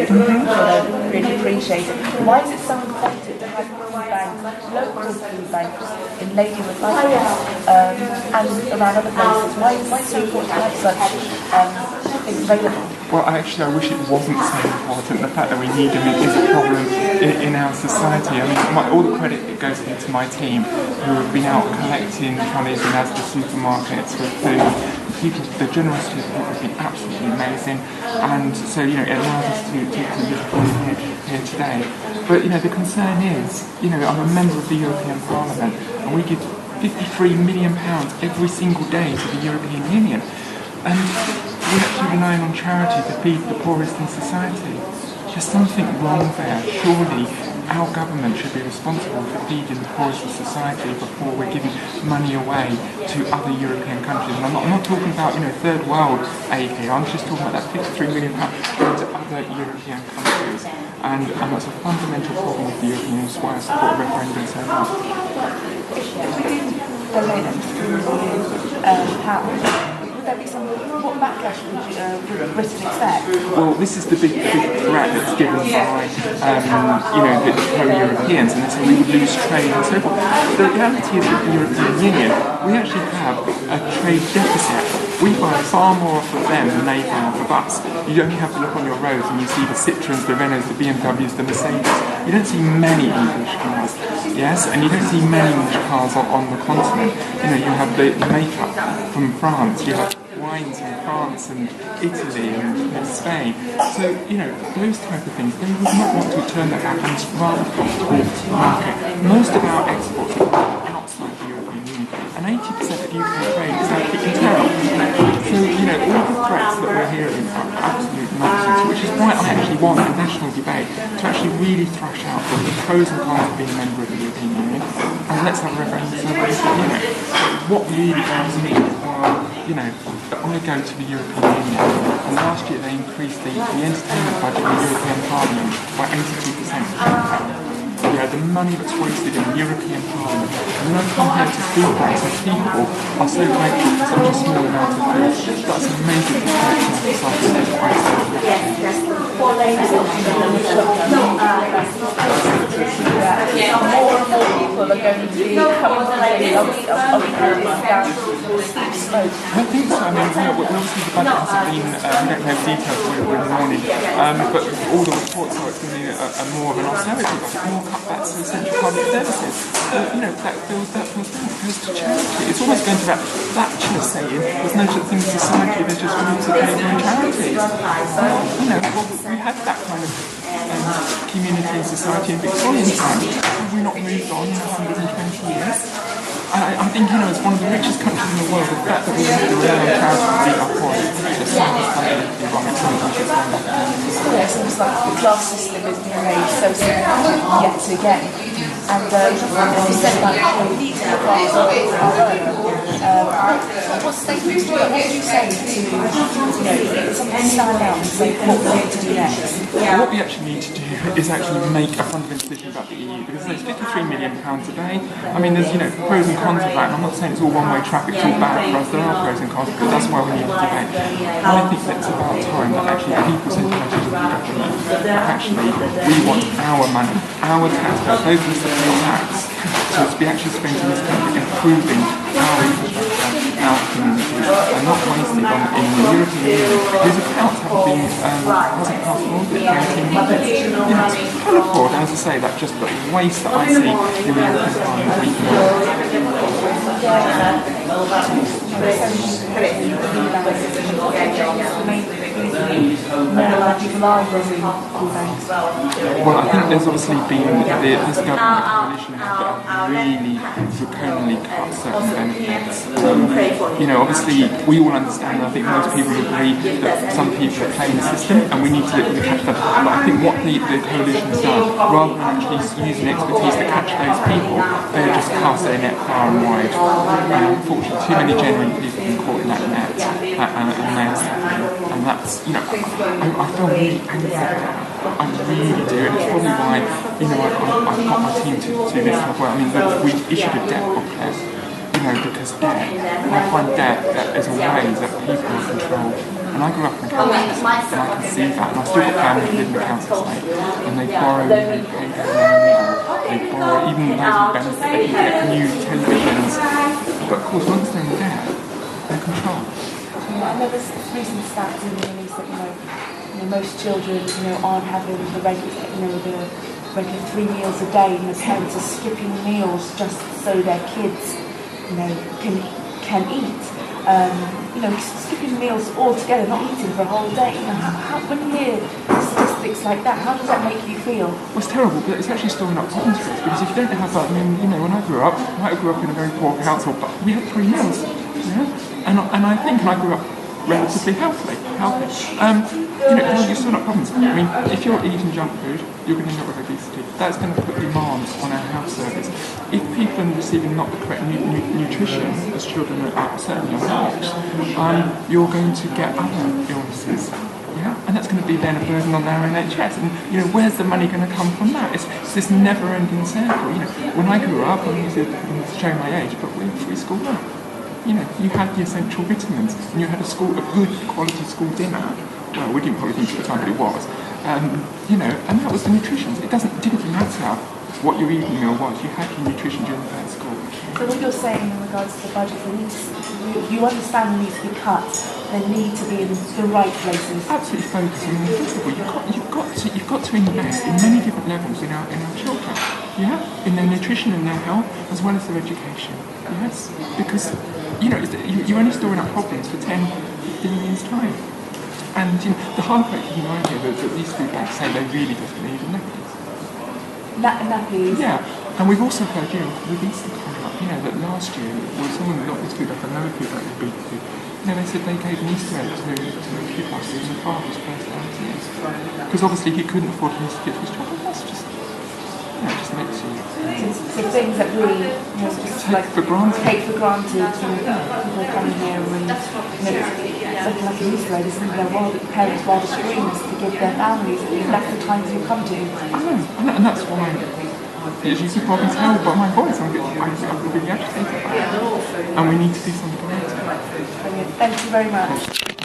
food, really appreciate it. Why is it so important to have food banks, local food banks in Ladywood and around other places? Why is it so important to have such things available? Well, actually, I wish it wasn't so important. The fact that we need them is a problem in our society. I mean, all the credit goes here to my team, who have been out collecting trolleys and as the supermarkets with food. The generosity of people has been absolutely amazing, and so it allows us to live here today. But the concern is, I'm a member of the European Parliament, and we give £53 million every single day to the European Union, and we actually rely on charity to feed the poorest in society. There's something wrong there. Surely our government should be responsible for feeding the poorest of society before we're giving money away to other European countries. And I'm not talking about third world aid here. I'm just talking about that £53 million going to other European countries. And that's a fundamental problem with the European Union. That's why I support a referendum so much. Would there be what backlash would Britain expect? Well, this is the big threat that's given by the pro-Europeans, and so we would lose trade and so forth. The reality is with the European Union, we actually have a trade deficit. We buy far more off of them than they buy off of us. You only have to look on your roads and you see the Citroens, the Renaults, the BMWs, the Mercedes. You don't see many English cars, yes, and you don't see many English cars on the continent. You have the makeup from France, you have wines from France and Italy and Spain. So, those type of things, they would not want to turn that back and rather profitable market. Most of our exports are outside the European Union, and 80% of UK trade is actually internal. So, all the threats that we're hearing are absolute nonsense, which is why I actually want a national debate to actually really thrash out the pros and cons of being a member of the European Union, and let's have a referendum so that what really comes me I go to the European Union, and last year they increased the entertainment budget of the European Parliament by 82%. The money that's wasted in the European Parliament, and then I come here to foodbanks and people are so grateful for such a small amount of food. That's a major reflection of society. More and more people are going to be coming to say, are we cutting down smoke? I think so. I mean, obviously the budget hasn't been, we don't know details for it in the morning, but all the reports are it's going to be a more of an austerity budget, more cutbacks to essential public services. That goes to charity. It's almost going to that Thatcher saying, there's no such thing as society, there's just rules of payment and charities. We had that kind of community and society in Victorian times. Have we not moved on in 120 years? I think, as one of the richest countries in the world, the fact that we have to rely on charity to feed our poor is the saddest fundamentally wrong. It's something we should stand up for. It seems like the class system is being made so simple yet again. And as you said about the class of our own, what statements do you what would you say to something stand out and say what we need to do next? What we actually need to do is actually make a fundamental decision about the EU, because there's £53 million a day. I mean, there's pros and cons of that, and I'm not saying it's all one-way traffic, it's all bad for us. There are pros and cons, but that's why we need to debate. I think that it's about time that actually people say to us, actually, we want our money, our taxpayers, those who pay tax, to be actually spent in this country improving our infrastructure, our communities, and not wasted on in the European Union, whose accounts haven't been hasn't passed an audit for 18 months. It's kind of fraud, as I say, that's just the waste that I see in the European Parliament week in Well, I think there's obviously been this government coalition have really draconianly cut certain benefits. Obviously we all understand, and I think most people agree that some people are playing the system and we need to catch them. But I think what the coalition has done, rather than actually using expertise to catch those people, they have just cast their net far and wide. And unfortunately too many genuine people have been caught in that net, and that's, I feel really angry about that. I really do, and it's probably why, I've got my team to do this as well. I mean, we issued a debt booklet, because debt, I find debt as a way that people control And I grew up in a council estate, and I can see that, and I've still got family who live in the council estate, and they borrow, they pay for their own meal, they borrow, even those who benefit, they can get new televisions. But of course, once they're in debt, they're controlled. I know there's recent stats in the news that most children aren't having the regular 3 meals a day, and the parents are skipping meals just so their kids can eat. Skipping meals altogether, not eating for a whole day. When you hear statistics like that, how does that make you feel? Well, it's terrible, but it's actually storing up problems for us, because if you don't have that, when I grew up, I grew up in a very poor household, but we had 3 meals, and I think I grew up relatively healthy. You're storing up problems. I mean, if you're eating junk food, you're going to end up with obesity. That's going to put demands on our health service. If people are receiving not the correct nutrition as children at certainly young age, you're going to get other illnesses. Yeah? And that's going to be then a burden on our NHS. And where's the money going to come from that? It's this never-ending circle. When I grew up, I used to show my age, but we had free school lunch. You had the essential vitamins, and you had a good quality school dinner. Well, we didn't probably think at the time, but it was. And that was the nutrition. It didn't matter what your evening meal was. You had your nutrition during the day at school. So what you're saying in regards to the budget, you understand they need to be cut. They need to be in the right places. Absolutely focus. I mean, first of all, you've got to invest in many different levels in our children. Yeah, in their nutrition and their health, as well as their education. Yes, because you're only storing up problems for 10, 15 years' time. And the heartbreaking idea that these food banks say they really just need nappies. Nappies? Yeah, and we've also heard, with Easter coming up, that last year, someone got this food bank, another food bank, they said they gave an Easter egg to a kid last year in the father's first years. Because obviously he couldn't afford an Easter gift for his child. That's just makes you... So things that we take for granted. People coming here and it's like an Easter egg, isn't it? Parents' wildest dreams to give their families. That's the times you come to. I know, and that's why, as you can probably tell by my voice, I'm really agitated about it. And we need to do something about it. Brilliant. Thank you very much.